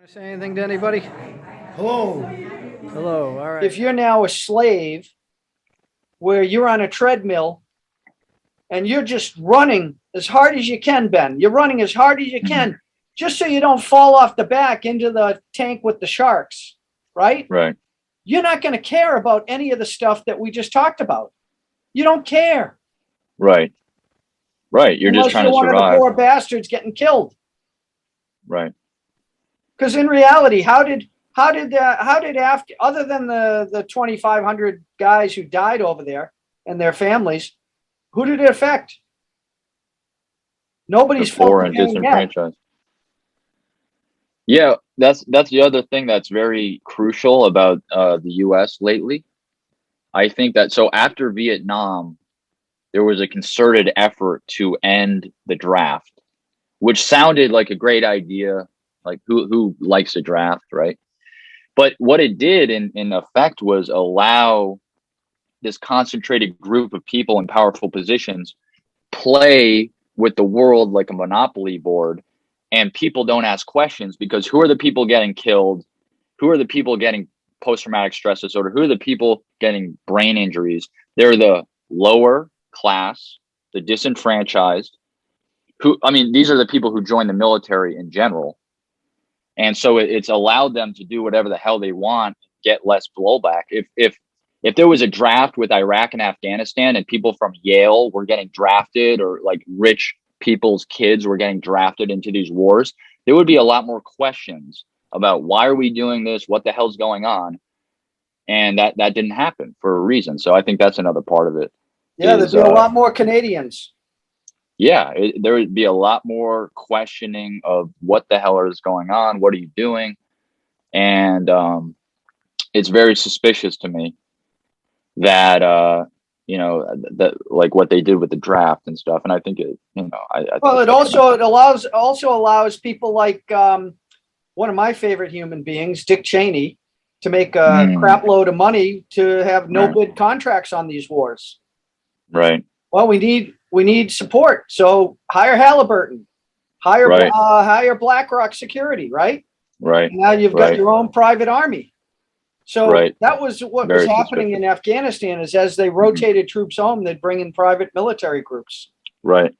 Say anything to anybody? Hello. Hello. All right. If you're now a slave where you're on a treadmill and you're just running as hard as you can, Ben, you're running as hard as you can just so you don't fall off the back into the tank with the sharks, right? Right. You're not going to care about any of the stuff that we just talked about. You don't care. Right. Right. You're just Unless trying you're to one of the survive. poor bastards getting killed. Right. Because in reality, how did after, other than the 2,500 guys who died over there and their families, who did it affect? Nobody's The felt poor the and pain yet. disenfranchised. Yeah, that's the other thing that's very crucial about the U.S. lately. I think that so after Vietnam, there was a concerted effort to end the draft, which sounded like a great idea. Like who likes a draft, right? But what it did in effect was allow this concentrated group of people in powerful positions play with the world like a monopoly board, and people don't ask questions because who are the people getting killed? Who are the people getting post-traumatic stress disorder? Who are the people getting brain injuries? They're the lower class, the disenfranchised, who, I mean, these are the people who join the military in general. And so it's allowed them to do whatever the hell they want, get less blowback. If there was a draft with Iraq and Afghanistan and people from Yale were getting drafted, or like rich people's kids were getting drafted into these wars, there would be a lot more questions about why are we doing this? What the hell's going on? And that didn't happen for a reason. So I think that's another part of it. Yeah, there'd be a lot more Canadians. Yeah, there would be a lot more questioning of what the hell is going on? What are you doing? And it's very suspicious to me that that like what they did with the draft and stuff. And I think Well, it also allows people like one of my favorite human beings, Dick Cheney, to make a crap load of money to have no bid contracts on these wars. Right. Well, we need support, so hire Halliburton, hire BlackRock Security, right? Right. And now you've got your own private army. So that was what Very was happening in Afghanistan. Is as they rotated troops home, they'd bring in private military groups. Right.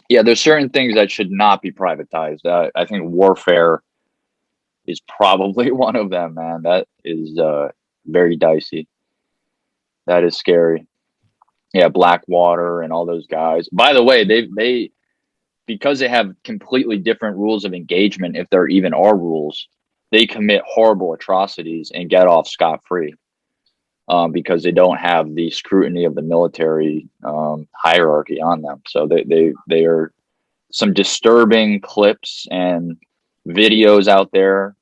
Yeah, there's certain things that should not be privatized. I think warfare is probably one of them, man. That is very dicey. That is scary. Yeah, Blackwater and all those guys. By the way, they because they have completely different rules of engagement, if there even are rules, they commit horrible atrocities and get off scot-free because they don't have the scrutiny of the military hierarchy on them. So they are some disturbing clips and videos out there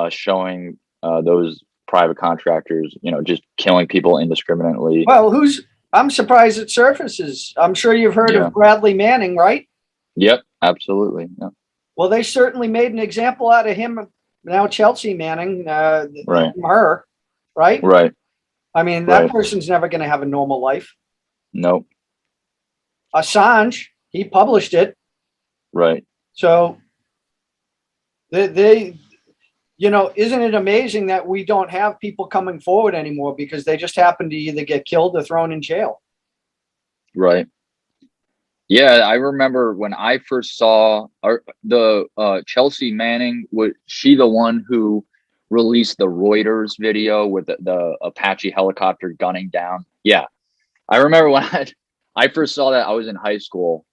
showing those private contractors, just killing people indiscriminately. Well, I'm surprised it surfaces. I'm sure you've heard of Bradley Manning, right? Yep, absolutely. Yeah. Well, they certainly made an example out of him. Now Chelsea Manning, her, right? Right. I mean, that person's never going to have a normal life. Nope. Assange, he published it. Right. So they isn't it amazing that we don't have people coming forward anymore because they just happen to either get killed or thrown in jail? Right. Yeah, I remember when I first saw the Chelsea Manning. Was she the one who released the Reuters video with the Apache helicopter gunning down? Yeah, I remember when I first saw that. I was in high school,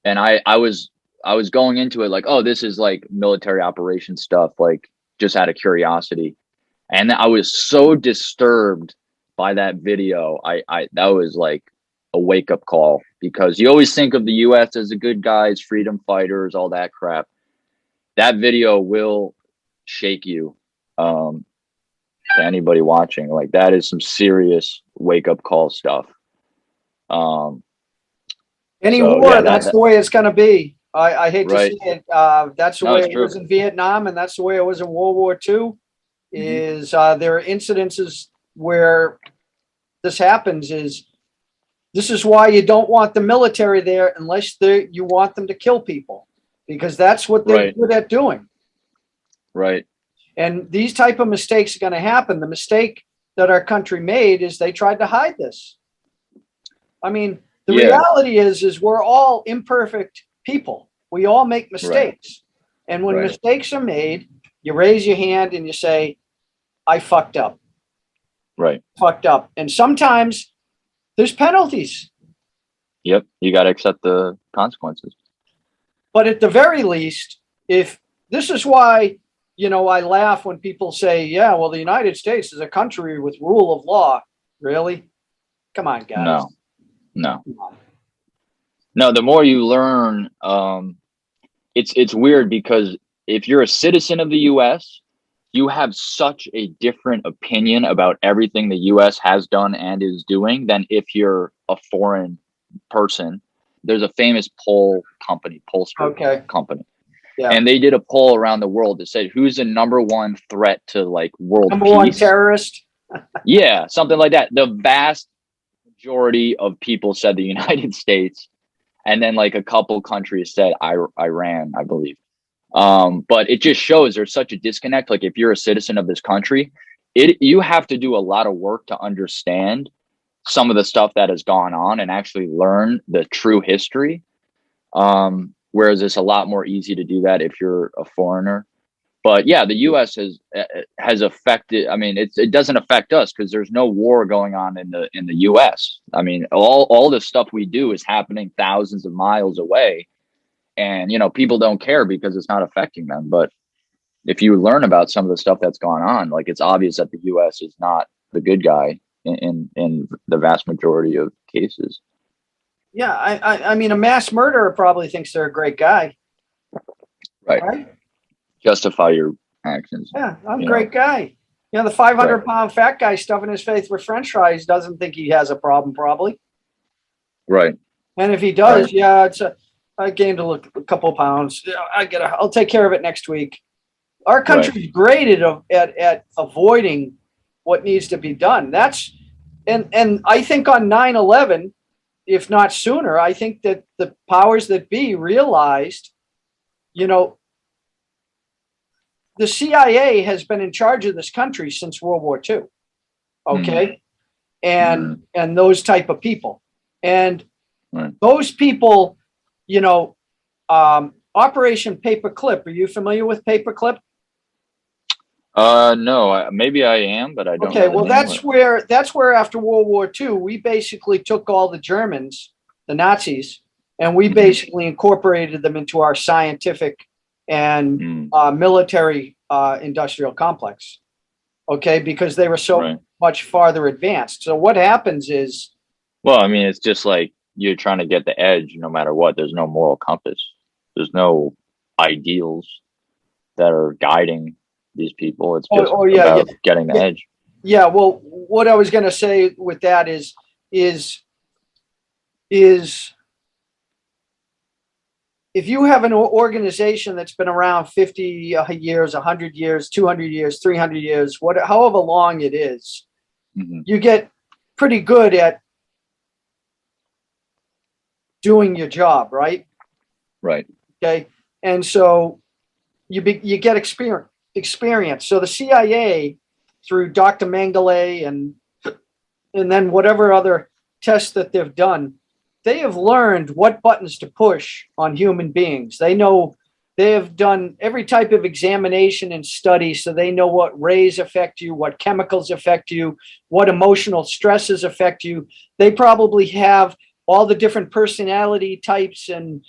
and I was going into it like, oh, this is like military operation stuff, like just out of curiosity, and I was so disturbed by that video. I that was like a wake-up call, because you always think of the US as the good guys, freedom fighters, all that crap. That video will shake you, to anybody watching. Like, that is some serious wake-up call stuff. Any war, that's the way it's going to be. I hate to see it. That's the way it was in Vietnam, and that's the way it was in World War II. Is there are incidences where this happens. This is why you don't want the military there unless you want them to kill people. because that's what they're Right. good at doing. Right. And these type of mistakes are going to happen. The mistake that our country made is they tried to hide this. I mean, the Yeah. reality is we're all imperfect people. We all make mistakes. And when Right. mistakes are made, you raise your hand and you say, I fucked up. Right. Fucked up. And sometimes there's penalties. Yep. You got to accept the consequences. But at the very least, if this is why, I laugh when people say, yeah, well, the United States is a country with rule of law. Really? Come on, guys. No. Come on. No, the more you learn, it's weird because if you're a citizen of the US, you have such a different opinion about everything the US has done and is doing than if you're a foreign person. There's a famous pollster company. Yeah. And they did a poll around the world that said who's the number one threat to like world Number peace. one terrorist. Yeah, something like that. The vast majority of people said the United States, and then like a couple countries said Iran, I believe. But it just shows there's such a disconnect. Like if you're a citizen of this country, you have to do a lot of work to understand some of the stuff that has gone on and actually learn the true history. Whereas it's a lot more easy to do that if you're a foreigner. But yeah, the U.S. has affected. I mean, it doesn't affect us because there's no war going on in the U.S. I mean, all the stuff we do is happening thousands of miles away, and people don't care because it's not affecting them. But if you learn about some of the stuff that's gone on, like it's obvious that the U.S. is not the good guy in the vast majority of cases. Yeah, I mean, a mass murderer probably thinks they're a great guy. Right. Justify your actions. Yeah, I'm a great guy. The 500-pound fat guy stuffing his face with French fries doesn't think he has a problem, probably. Right. And if he does, I gained a couple of pounds. I'll take care of it next week. Our country's great at avoiding what needs to be done. And I think on 9/11, if not sooner, I think that the powers that be realized, the CIA has been in charge of this country since World War II. Okay. And those type of people. And those people, Operation Paperclip. Are you familiar with Paperclip? No, maybe I am, but I don't. Okay, well, that's where after World War II, we basically took all the Germans, the Nazis, and we basically incorporated them into our scientific and military industrial complex. Okay, because they were so much farther advanced. So what happens is, well, I mean, it's just like you're trying to get the edge, no matter what. There's no moral compass. There's no ideals that are guiding these people. It's just about getting the edge. Yeah. Well, what I was going to say with that is if you have an organization that's been around 50 years, 100 years, 200 years, 300 years, however long it is, you get pretty good at doing your job, right? Right. Okay. And so you get experience. So the CIA, through Dr. Mengele and then whatever other tests that they've done, they have learned what buttons to push on human beings. They know, they have done every type of examination and study, so they know what rays affect you, what chemicals affect you, what emotional stresses affect you. They probably have all the different personality types and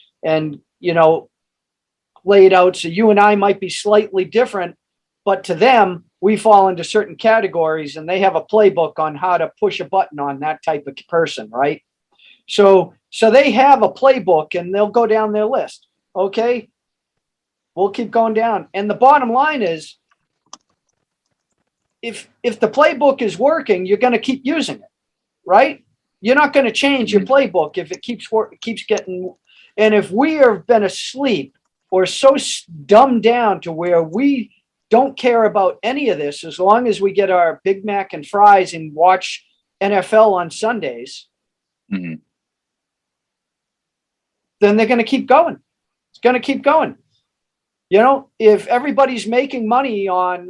laid out. So you and I might be slightly different, but to them, we fall into certain categories, and they have a playbook on how to push a button on that type of person, right? So they have a playbook, and they'll go down their list. Okay, we'll keep going down. And the bottom line is, if the playbook is working, you're going to keep using it, right? You're not going to change your playbook if it keeps getting. And if we have been asleep or so dumbed down to where we don't care about any of this, as long as we get our Big Mac and fries and watch NFL on Sundays, then they're going to keep going. going to keep going. You know, if everybody's making money on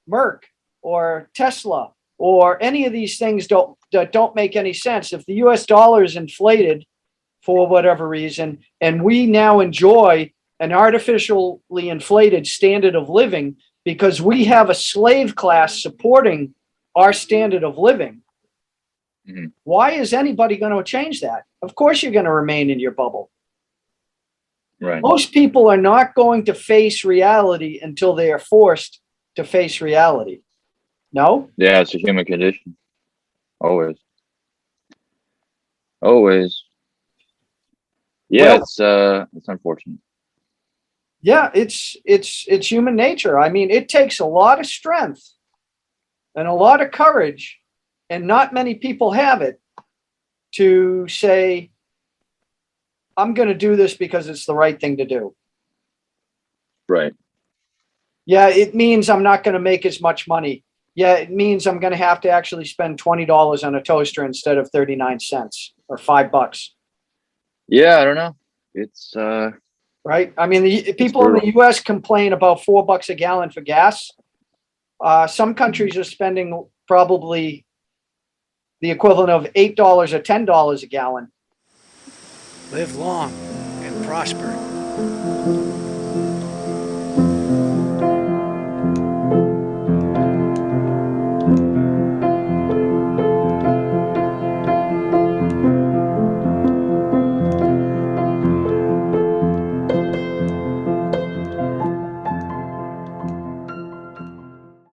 Merck or Tesla or any of these things that don't make any sense, if the US dollar is inflated for whatever reason, and we now enjoy an artificially inflated standard of living because we have a slave class supporting our standard of living, why is anybody going to change that? Of course you're going to remain in your bubble. Right. Most people are not going to face reality until they are forced to face reality. No? Yeah, it's a human condition. Always. Always. Yeah, it's unfortunate. Yeah, it's human nature. I mean, it takes a lot of strength and a lot of courage, and not many people have it, to say, I'm going to do this because it's the right thing to do. Right. Yeah, it means I'm not going to make as much money. Yeah, it means I'm going to have to actually spend $20 on a toaster instead of 39 cents or $5. Yeah, I don't know. It's right. I mean, the people in the US complain about $4 a gallon for gas. Some countries are spending probably the equivalent of $8 or $10 a gallon. Live long and prosper.